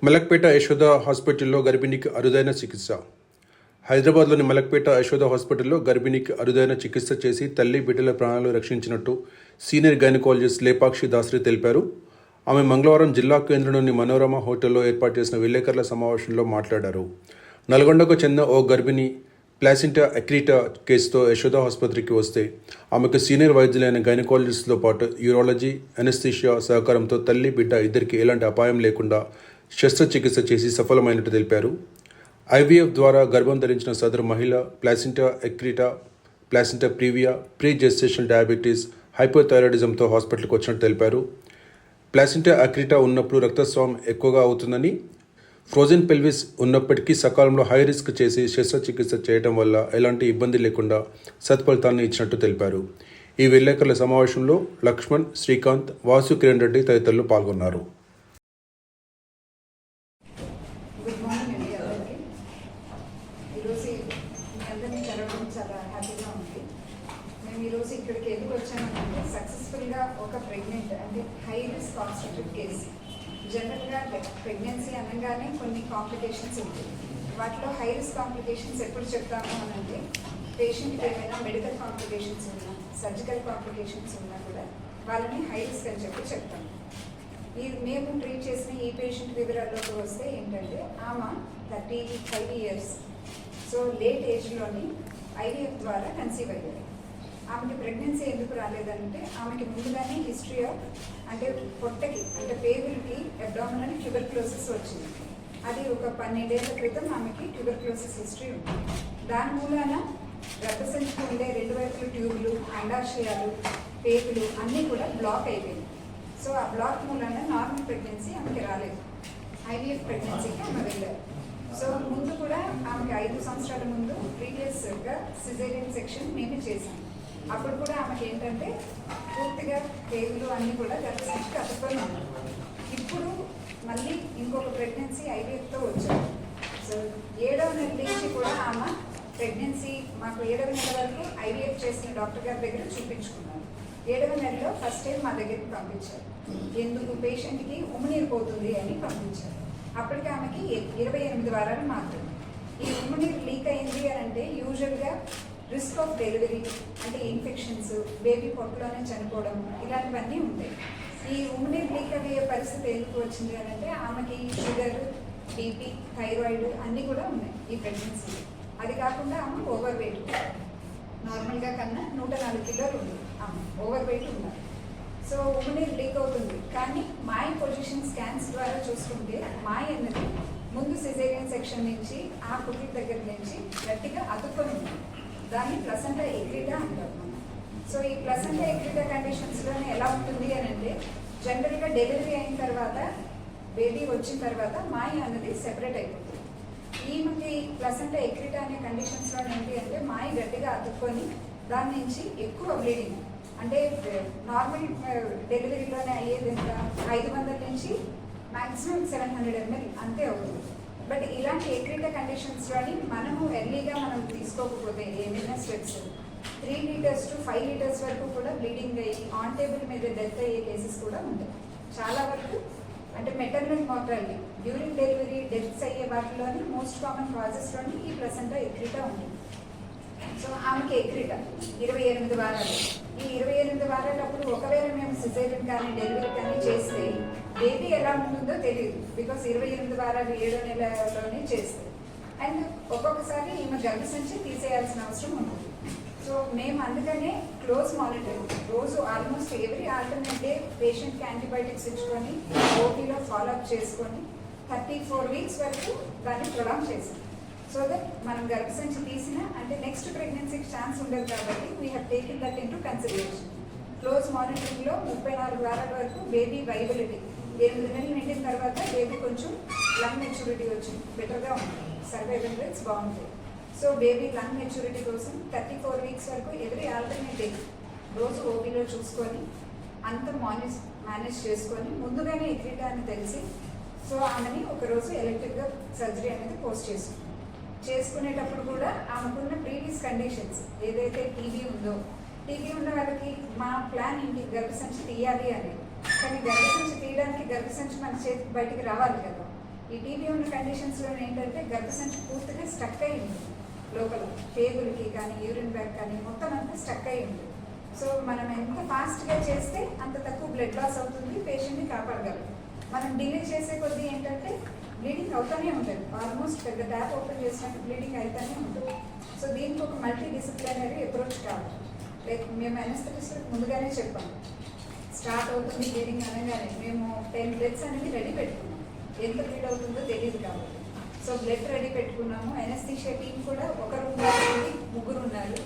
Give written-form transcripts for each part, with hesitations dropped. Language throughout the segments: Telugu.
మలక్పేట యశోద హాస్పిటల్లో గర్భిణికి అరుదైన చికిత్స. హైదరాబాద్లోని మలక్పేట యశోద హాస్పిటల్లో గర్భిణికి అరుదైన చికిత్స చేసి తల్లి బిడ్డల ప్రాణాలు రక్షించినట్టు సీనియర్ గైనకాలజిస్ట్ లేపాక్షి దాసరి తెలిపారు. ఆమె మంగళవారం జిల్లా కేంద్రంలోని మనోరమ హోటల్లో ఏర్పాటు చేసిన విలేకరుల సమావేశంలో మాట్లాడారు. నల్గొండకు చెందిన ఓ గర్భిణి ప్లాసెంటా అక్రీటా కేసుతో యశోద ఆసుపత్రికి వస్తే ఆమెకు సీనియర్ వైద్యులైన గైనకాలజిస్ట్తో పాటు యూరాలజీ, అనస్థీషియా సహకారంతో తల్లి బిడ్డ ఇద్దరికి ఎలాంటి అపాయం లేకుండా శస్త్రచికిత్స చేసి సఫలమైనట్టు తెలిపారు. ఐవీఎఫ్ ద్వారా గర్భం ధరించిన సదరు మహిళ placenta accreta, placenta previa, pre gestational diabetes, హైపోథైరాయిడిజంతో హాస్పిటల్కి వచ్చినట్టు తెలిపారు. ప్లాసెంటా అక్రీటా ఉన్నప్పుడు రక్తస్రావం ఎక్కువగా అవుతుందని, ఫ్రోజన్ పెల్విస్ ఉన్నప్పటికీ సకాలంలో హై రిస్క్ చేసి శస్త్రచికిత్స చేయడం వల్ల ఎలాంటి ఇబ్బంది లేకుండా సత్ఫలితాన్ని ఇచ్చినట్టు తెలిపారు. ఈ విలేకరుల సమావేశంలో లక్ష్మణ్, శ్రీకాంత్, వాసు కిరణ్ రెడ్డి తదితరులు పాల్గొన్నారు. గుడ్ మార్నింగ్ అండి అందరికీ. ఈరోజు మీ అందరినీ కలవడం చాలా హ్యాపీగా ఉంది. మేము ఈరోజు ఇక్కడికి ఎందుకు వచ్చామంటే సక్సెస్ఫుల్గా ఒక ప్రెగ్నెంట్ అంటే హై రిస్క్ ఆబ్స్టెట్రిక్ కేసు. జనరల్గా ప్రెగ్నెన్సీ అనగానే కొన్ని కాంప్లికేషన్స్ ఉంటాయి. వాటిలో హై రిస్క్ కాంప్లికేషన్స్ ఎప్పుడు చెప్తాము అని అంటే పేషెంట్కి ఏమైనా మెడికల్ కాంప్లికేషన్స్ ఉన్నా, సర్జికల్ కాంప్లికేషన్స్ ఉన్నా కూడా వాళ్ళని హై రిస్క్ అని చెప్పి చెప్తాము. మేము ట్రీట్ చేసిన ఈ పేషెంట్ వివరాల్లోకి వస్తే ఏంటంటే ఆమె 35 years, సో లేట్ ఏజ్లోని ఐవీఎఫ్ ద్వారా కన్సీవ్ అయ్యారు. ఆమెకి ప్రెగ్నెన్సీ ఎందుకు రాలేదంటే ఆమెకి ముందుగానే హిస్టరీ ఆఫ్ అంటే పొట్టకి అంటే పేగులకి అబ్డామినల్ ట్యూబర్క్లోసిస్ వచ్చింది. అది ఒక 12 ఏళ్ల క్రితం ఆమెకి ట్యూబర్క్లోసిస్ హిస్టరీ ఉంది. దాని మూలాన గర్భసంచికి ఉండే 2 వైపుల ట్యూబ్లు, అండాశయాలు, పేగులు అన్నీ కూడా బ్లాక్ అయిపోయింది. సో ఆ బ్లాక్ మూలాన నార్మల్ ప్రెగ్నెన్సీ ఆమెకి రాలేదు. ఐవీఎఫ్ ప్రెగ్నెన్సీకి ఆమె వెళ్ళారు. సో ముందు కూడా ఆమెకి 5 సంవత్సరాల ముందు ప్రీవియస్గా సిజేరియన్ సెక్షన్ మేమే చేశాం. అప్పుడు కూడా ఆమెకి ఏంటంటే పూర్తిగా పేగులు అన్నీ కూడా గర్భసంచికి అతుక్కొని ఉన్నాయి. ఇప్పుడు మళ్ళీ ఇంకొక ప్రెగ్నెన్సీ ఐవీఎఫ్తో వచ్చారు. సో 7వ నెల నుంచి కూడా ఆమె ప్రెగ్నెన్సీ మాకు 7వ నెల వరకు ఐవీఎఫ్ చేసిన డాక్టర్ గారి దగ్గర చూపించుకున్నాను. 7వ నెలలో ఫస్ట్ టైం మా దగ్గరికి పంపించారు. ఎందుకు పేషెంట్కి ఉమ్మనీరు పోతుంది అని పంపించారు. అప్పటికి ఆమెకి 28 వారాలు మాత్రమే. ఈ ఉమ్మనీరు లీక్ అయింది అని అంటే యూజువల్గా రిస్క్ ఆఫ్ డెలివరీ అంటే ఇన్ఫెక్షన్స్, బేబీ పొట్టలోనే చనిపోవడం ఇలాంటివన్నీ ఉంటాయి. ఈ ఉమ్మనీరు లీక్ అయ్యే పరిస్థితి ఎందుకు వచ్చింది అని అంటే ఆమెకి షుగర్, బీపీ, థైరాయిడ్ అన్నీ కూడా ఉన్నాయి ఈ ప్రెగ్నెన్సీ. అది కాకుండా ఆమె ఓవర్ వెయిట్, నార్మల్గా కన్నా 104 కిలోలు ఉంది ఆమె ఓవర్ వెయిట్ ఉన్నారు. సో ఉమ్మనీరు లీక్ అవుతుంది. కానీ మాయ పొజిషన్ స్కాన్స్ ద్వారా చూసుకుంటే మాయ అన్నది ముందు సిజేరియన్ సెక్షన్ నుంచి ఆ కుట్ల దగ్గర నుంచి గట్టిగా అతుక్కొని ఉంది. దాన్ని ప్లసెంటా ఎక్రీటా అంటారు మనం. సో ఈ ప్లసెంటా ఎక్రీటా కండిషన్స్లోనే ఎలా ఉంటుంది అని అంటే జనరల్గా డెలివరీ అయిన తర్వాత బేబీ వచ్చిన తర్వాత మాయ అన్నది సెపరేట్ అయిపోతుంది. ఈమెకి ప్లసెంటా ఎక్రీటా అనే కండిషన్స్లో ఏంటి అంటే మాయ గట్టిగా అతుక్కొని దాని నుంచి ఎక్కువ బ్లీడింగ్ అంటే నార్మల్ డెలివరీలోనే అయ్యేది ఎంత 500 నుంచి మ్యాక్సిమం 700 ml అంతే అవుతుంది. బట్ ఇలాంటి ఎక్రీటా కండిషన్స్లోని మనము ఎర్లీగా మనం తీసుకోకపోతే ఏమైనా స్టెప్స్ 3 liters to 5 liters వరకు కూడా బ్లీడింగ్ అయ్యి ఆన్ టేబుల్ మీద డెత్ అయ్యే కేసెస్ కూడా ఉంటాయి. చాలా వరకు అంటే maternal mortality during delivery deaths అయ్యే వాటిలోని మోస్ట్ కామన్ కాజెస్లోని ఈ ప్లసెంటా ఎక్రీటా ఉంటుంది. సో ఆమెకి ఎక్రీటా 28 వారాలు. ఈ 28 వారాలప్పుడు ఒకవేళ మేము సిజేరియన్ కానీ డెలివరీ కానీ చేస్తే బేబీ ఎలా ఉంటుందో తెలియదు. బికాస్ 28 వారాలు 7వ నెలలోనే చేస్తే అండ్ ఒక్కొక్కసారి ఈమె గర్భసంచి తీసేయాల్సిన అవసరం ఉంటుంది. సో మేము అందుకనే క్లోజ్ మానిటరింగ్ రోజు ఆల్మోస్ట్ ఎవ్రీ ఆల్టర్నేట్ డే పేషెంట్కి యాంటీబయాటిక్స్ ఇచ్చుకొని ఓపీలో ఫాలోఅప్ చేసుకొని 34 weeks వరకు దాన్ని ప్రొలాంగ్ చేసాం. సో దట్ మనం గర్భసంచి తీసిన అంటే నెక్స్ట్ ప్రెగ్నెన్సీకి ఛాన్స్ ఉండదు కాబట్టి we have taken that into consideration. Close మానిటరింగ్లో 34 వారాల వరకు బేబీ వైబిలిటీ 8 నెలలు నిండిన తర్వాత బేబీ కొంచెం లంగ్ మెచ్యూరిటీ వచ్చి బెటర్గా ఉంటుంది, సర్వైవల్ రేట్స్ బాగుంటాయి. సో బేబీ లంగ్ మెచ్యూరిటీ కోసం 34 weeks వరకు ఎవ్రీ ఆల్టర్నేట్ డే రోజు ఓపీలో చూసుకొని అంత మేనేజ్ చేసుకొని ముందుగానే ఎక్రీటా అని తెలిసి సో ఆమెని ఒకరోజు ఎలక్టివ్గా సర్జరీ అనేది పోస్ట్ చేసుకునేటప్పుడు కూడా ఆమెకున్న ప్రీవియస్ కండిషన్స్ ఏదైతే టీబీ ఉందో, టీబీ ఉన్న వాళ్ళకి మా ప్లాన్ ఏంటి గర్భసంచి తీయాలి అనేది. కానీ గర్భసంచి తీయడానికి గర్భసంచి మన చేతికి బయటికి రావాలి కదా. ఈ టీబీ ఉన్న కండిషన్స్లో ఏంటంటే గర్భసంచి పూర్తిగా స్టక్ అయి ఉంటుంది లోపల, పేగులకి కానీ యూరిన్ బ్యాగ్ కానీ మొత్తం అంతా స్టక్ అయి ఉంటుంది. సో మనం ఎంత ఫాస్ట్గా చేస్తే అంత తక్కువ బ్లడ్ లాస్ అవుతుంది, పేషెంట్ని కాపాడగలం. మనం డిలే చేసే కొద్దీ ఏంటంటే బ్లీడింగ్ అవుతూనే ఉంటుంది, ఆల్మోస్ట్ పెద్ద ట్యాప్ ఓపెన్ చేసినట్టు బ్లీడింగ్ అవుతూనే ఉంటుంది. సో దీనికి ఒక మల్టీ డిసిప్లినరీ అప్రోచ్ కావాలి. లైక్ మేము అనస్థెటిస్ట్ ముందుగానే చెప్పాము, స్టార్ట్ అవుతుంది బ్లీడింగ్ అనగానే మేము 10 బ్లడ్స్ అనేది రెడీ పెట్టుకున్నాం. ఎంత బ్లీడ్ అవుతుందో తెలియదు కాబట్టి సో బ్లడ్ రెడీ పెట్టుకున్నాము. అనస్థీషియా టీం కూడా ఒకరు ఉన్నారు, 3 ఉన్నారు.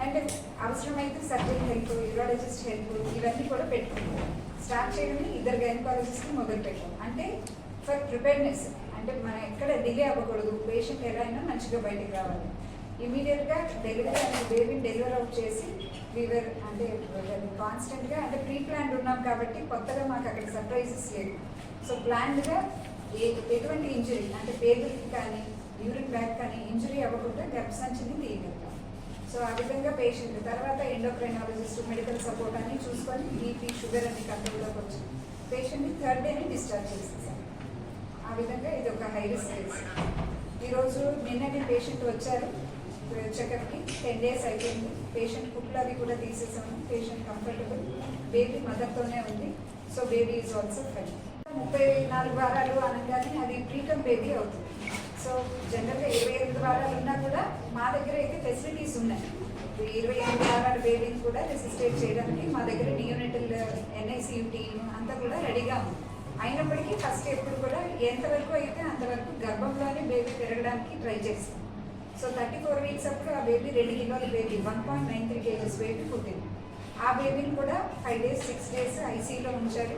అండ్ అవసరమైతే సర్జన్ హెల్ప్, యూరాలజిస్ట్ హెల్ప్ ఇవన్నీ కూడా పెట్టుకున్నాం. స్టార్ట్ చేయడమే 2 గైనకాలజిస్ట్ని మొదలు పెట్టాం. అంటే ఫర్ ప్రిపేర్నెస్, అంటే మనం ఎక్కడ డిలే అవ్వకూడదు, పేషెంట్ ఎలా అయినా మంచిగా బయటికి రావాలి. ఇమీడియట్గా బేబీని డెలివర్ అవుట్ చేసి వీవర్ అంటే కాన్స్టెంట్గా అంటే ప్రీ ప్లాన్డ్ ఉన్నాం కాబట్టి కొత్తగా మాకు అక్కడ సర్ప్రైజెస్ లేవు. సో ప్లాన్డ్గా ఎటువంటి ఇంజరీ అంటే పేగులకి కానీ యూరిన్ బ్యాగ్ కానీ ఇంజరీ అవ్వకుండా గర్భసంచిని తీయగలుగుతాం. సో ఆ విధంగా పేషెంట్ తర్వాత ఎండోక్రైనాలజిస్ట్ మెడికల్ సపోర్ట్ అని చూసుకొని బీపీ షుగర్ అన్ని కంట్రోల్లోకి వచ్చి పేషెంట్ని 3rd డేని డిశ్చార్జ్ చేసేసాం. ఆ విధంగా ఇది ఒక హై రిస్క్ కేసు. ఈరోజు నిన్నటి పేషెంట్ వచ్చారు చెకప్కి, 10 డేస్ అయిపోయింది. పేషెంట్ కుట్లు అవి కూడా తీసేసాము. పేషెంట్ కంఫర్టబుల్, బేబీ మదర్తోనే ఉంది. So baby is also fine. 34 వారాలు అనగానే అది ప్రీటర్మ్ బేబీ అవుతుంది. సో జనరల్గా 28 వారాలు ఉన్నా కూడా మా దగ్గర అయితే ఫెసిలిటీస్ ఉన్నాయి. 28 వారాల బేబీని కూడా రెసిస్టేట్ చేయడానికి మా దగ్గర నియోనెటల్ NICU టీమ్ అంతా కూడా రెడీగా ఉంది. అయినప్పటికీ ఫస్ట్ ఎప్పుడు కూడా ఎంతవరకు అయితే అంతవరకు గర్భంలోనే బేబీ పెరగడానికి ట్రై చేస్తాం. సో 34 వీక్స్ అప్పుడు ఆ బేబీ 2 కిలోల బేబీ 1.93 kgs బేబీ పుట్టింది. ఆ బేబీని కూడా 5 డేస్ 6 డేస్ ఐసీలో ఉంచారు.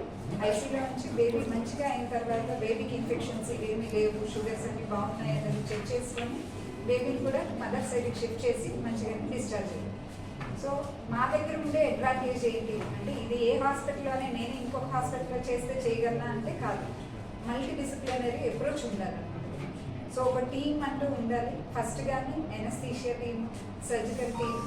ఐసీలో ఉంచి బేబీ మంచిగా అయిన తర్వాత బేబీకి ఇన్ఫెక్షన్స్ ఏమీ లేవు, షుగర్స్ అన్ని బాగున్నాయి అని చెక్ చేసుకొని బేబీని కూడా మదర్ సైడ్కి షిఫ్ట్ చేసి మంచిగా డిశ్చార్జ్ అయ్యారు. సో మా దగ్గర ఉండే అడ్వాంటేజ్ ఏంటి అంటే ఇది ఏ హాస్పిటల్లోనే నేను ఇంకొక హాస్పిటల్లో చేస్తే చేయగలనా అంటే కాదు, మల్టీ డిసిప్లినరీ అప్రోచ్ ఉండాలి. సో ఒక టీమ్ అంటూ ఉండాలి. ఫస్ట్ కానీ anaesthesia team, surgical team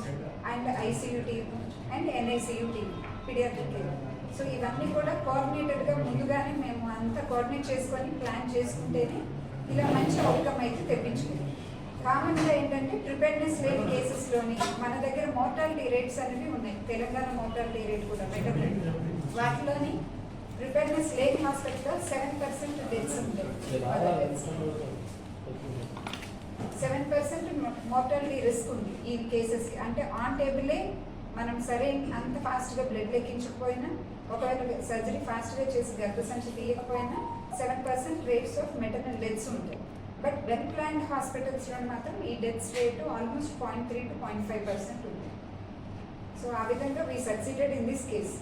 and ICU team and NICU team, paediatric team. So ఇవన్నీ కూడా కోఆర్డినేటెడ్గా ముందుగానే మేము అంతా కోఆర్డినేట్ చేసుకొని ప్లాన్ చేసుకుంటేనే ఇలా మంచి అవుట్కమ్ అయితే తెప్పించుకుంది. కామన్గా ఏంటంటే ప్రిపేర్నెస్ లేని కేసెస్లోని మన దగ్గర మోర్టాలిటీ రేట్స్ అనేవి ఉన్నాయి. తెలంగాణ మోర్టాలిటీ రేట్ కూడా బెటర్ రేట్. వాటిలోని ప్రిపేర్నెస్ లేని హాస్పిటల్లో 7% డెత్స్ ఉంటాయి. 7% మోర్టాలిటీ రిస్క్ ఉంది ఈ కేసెస్. అంటే ఆన్ టేబులే మనం సరే అంత ఫాస్ట్గా బ్లడ్ లెక్కించకపోయినా, ఒకవేళ సర్జరీ ఫాస్ట్గా చేసి గర్భసంచి తీయకపోయినా 7% రేట్స్ ఆఫ్ మెటర్నల్ డెత్స్ ఉంటాయి. బట్ వెల్ ప్లాన్డ్ హాస్పిటల్స్లో మాత్రం ఈ డెత్స్ రేటు ఆల్మోస్ట్ 0.3 to 0.5% ఉంది. సో ఆ విధంగా we succeeded in this case.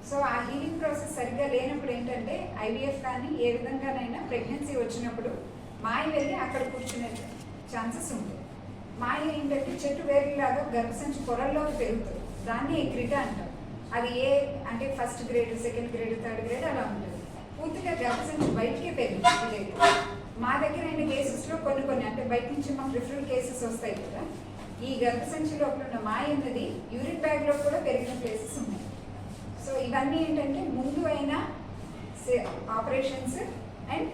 So ఆ హీలింగ్ ప్రాసెస్ సరిగ్గా లేనప్పుడు ఏంటంటే IVF కానీ ఏ విధంగానైనా ప్రెగ్నెన్సీ వచ్చినప్పుడు మాయ వెళ్ళి అక్కడ కూర్చునే ఛాన్సెస్ ఉంటాయి. మాయ ఏంటంటే చెట్టు వేరేలాగా గర్భసంచి పొరల్లోకి పెరుగుతుంది. దాన్ని క్రిటా అంటారు. అది అంటే 1st grade, 2nd grade, 3rd grade అలా ఉంటుంది. పూర్తిగా గర్భసంచి బయటికే పెరుగుతుంది. మా దగ్గర అయిన కేసెస్లో కొన్ని అంటే బయట నుంచి మాకు రిఫరల్ కేసెస్ వస్తాయి కదా, ఈ గర్భసంచి లోపల ఉన్న మాయ అన్నది యూరిన్ బ్యాగ్లో కూడా పెరిగిన ప్లేసెస్ ఉన్నాయి. సో ఇవన్నీ ఏంటంటే ముందు అయినా ఆపరేషన్స్ అండ్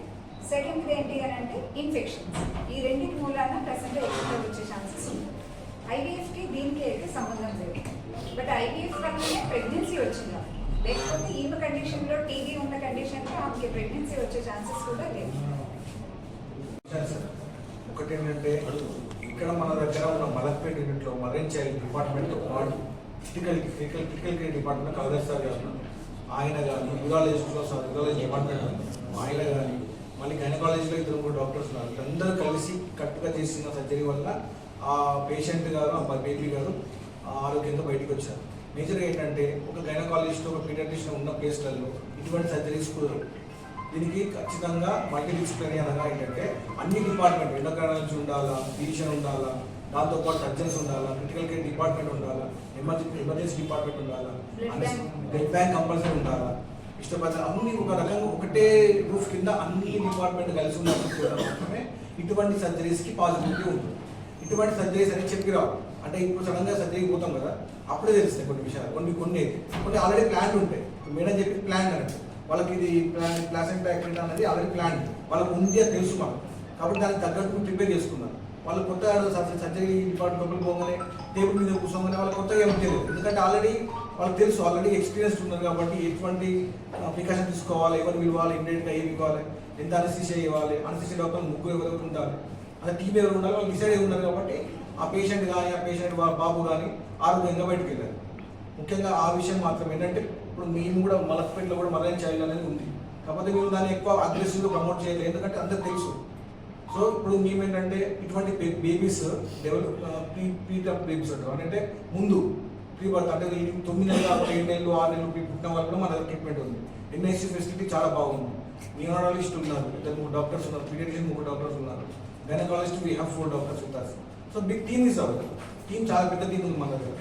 సెకండ్ ఏంటి అని అంటే ఇన్ఫెక్షన్స్, ఈ రెండింటి మూలాన ప్రెసెంట్ ఎక్కువగా వచ్చే ఛాన్సెస్ ఉన్నాయి. IVFకి దీనికి అయితే సంబంధం లేదు. బట్ IVF వల్లనే ప్రెగ్నెన్సీ వచ్చిందా, లేకపోతే ఈమె కండిషన్లో టీబీ ఉన్న కండిషన్లో ఆమెకి ప్రెగ్నెన్సీ వచ్చే ఛాన్సెస్ కూడా లేదు. ఒకటి ఏంటంటే ఇక్కడ మన దగ్గర ఉన్న మలక్పేట యూనిట్లో మరైన్ చైల్డ్ డిపార్ట్మెంట్తో పాటు critical care department colour sir గారు, ఆయన కానీ యూరాలజిస్ట్లో సార్ యూరాలజీ డిపార్ట్మెంట్ ఆయన కానీ, మళ్ళీ గైనకాలజీలో 2 డాక్టర్స్ ఉన్నారు. వీళ్ళందరూ కలిసి కరెక్ట్గా చేసిన సర్జరీ వల్ల ఆ పేషెంట్ గారు, ఆ బేబీ గారు ఆరోగ్యంగా బయటకు వచ్చారు. మేజర్గా ఏంటంటే ఒక గైనకాలజిస్ట్, ఒక పీడియాట్రిషియన్ ఉన్న ప్లేస్లలో ఇటువంటి సర్జరీస్ కుదరవు. దీనికి ఖచ్చితంగా మల్టీ డిసిప్లినరీ అనగా ఏంటంటే అన్ని డిపార్ట్మెంట్, ఎండోక్రైనాలజీ ఉండాలా, ఫిజిషియన్ ఉండాలా, దాంతోపాటు సర్జన్స్ ఉండాలా, క్రిటికల్ కేర్ డిపార్ట్మెంట్ ఉండాలా, ఎమర్జెన్సీ డిపార్ట్మెంట్ ఉండాలా, బ్లడ్ బ్యాంక్ కంపల్సరీ ఉండాలా, ఇష్టపడ అన్ని ఒక రకంగా ఒకటే రూఫ్ కింద అన్ని డిపార్ట్మెంట్ కలిసి ఉన్నప్పుడు మాత్రమే ఇటువంటి సర్జరీస్కి పాసిబిలిటీ ఉంటుంది. ఇటువంటి సర్జరీస్ అని చెప్పి రావు. అంటే ఇప్పుడు సడన్గా సర్జరీ పోతాం కదా, అప్పుడే తెలుస్తాయి కొన్ని విషయాలు. కొన్ని ఆల్రెడీ ప్లాన్ ఉంటాయి. మేడం చెప్పి ప్లాన్ అంటే వాళ్ళకి ఇది ప్లాసెంటా ఎక్విటా అనేది ఆల్రెడీ ప్లాన్ వాళ్ళకి ఉంది అని తెలుసు మనం, కాబట్టి దానికి తగ్గట్టు ప్రిపేర్ చేసుకున్నారు. వాళ్ళు కొత్తగా సర్జరీ డిపార్ట్మెంట్ పోగానే టేబుల్ మీద కూర్చోగానే వాళ్ళు కొత్తగా ఏమో తెలియదు, ఎందుకంటే ఆల్రెడీ వాళ్ళకి తెలుసు, ఆల్రెడీ ఎక్స్పీరియన్స్ ఉన్నారు కాబట్టి ఎటువంటి ప్రికాషన్ తీసుకోవాలి, ఎవరు పిలవాలి, ఇమ్మీడియట్గా ఏమి ఇవ్వాలి, ఎంత అనస్థీషియా ఇవ్వాలి, అనస్థీషియా డాక్టర్ ముగ్గురు ఎవరు ఉండాలి, అదే టీమ్ ఎవరు ఉండాలి, వాళ్ళు డిసైడ్ అయి ఉన్నారు కాబట్టి ఆ పేషెంట్ కానీ ఆ పేషెంట్ బాబు కానీ ఆరోగ్యంగా బయటకు వెళ్ళారు. ముఖ్యంగా ఆ విషయం మాత్రం ఏంటంటే ఇప్పుడు మేము కూడా మలక్పేటలో కూడా మదర్ చైల్డ్ అనేది ఉంది, కాకపోతే మేము దాన్ని ఎక్కువ అగ్రెసివ్గా ప్రమోట్ చేయలేదు, ఎందుకంటే అందరికి తెలుసు. సో ఇప్పుడు మేము ఏంటంటే ఇటువంటి babies develop pre term babies అంటారు, అంటే ముందు ప్రీ బర్త్ అంటే 9 నెలలు 7 నెలలు 6 నెలలు పుట్టిన వాళ్ళు కూడా మన దగ్గర ట్రీట్మెంట్ ఉంది. ఎన్ఐసి ఫెసిలిటీ చాలా బాగుంది. న్యూరాలజిస్ట్ ఉన్నారు, 3 డాక్టర్స్ ఉన్నారు, పీడియాట్రిషియన్ 3 డాక్టర్స్ ఉన్నారు, గైనకాలజిస్ట్ వీ హ్యావ్ 4 డాక్టర్స్ ఉంటారు. So big team is our team, చాలా పెద్ద టీమ్ ఉంది మన దగ్గర.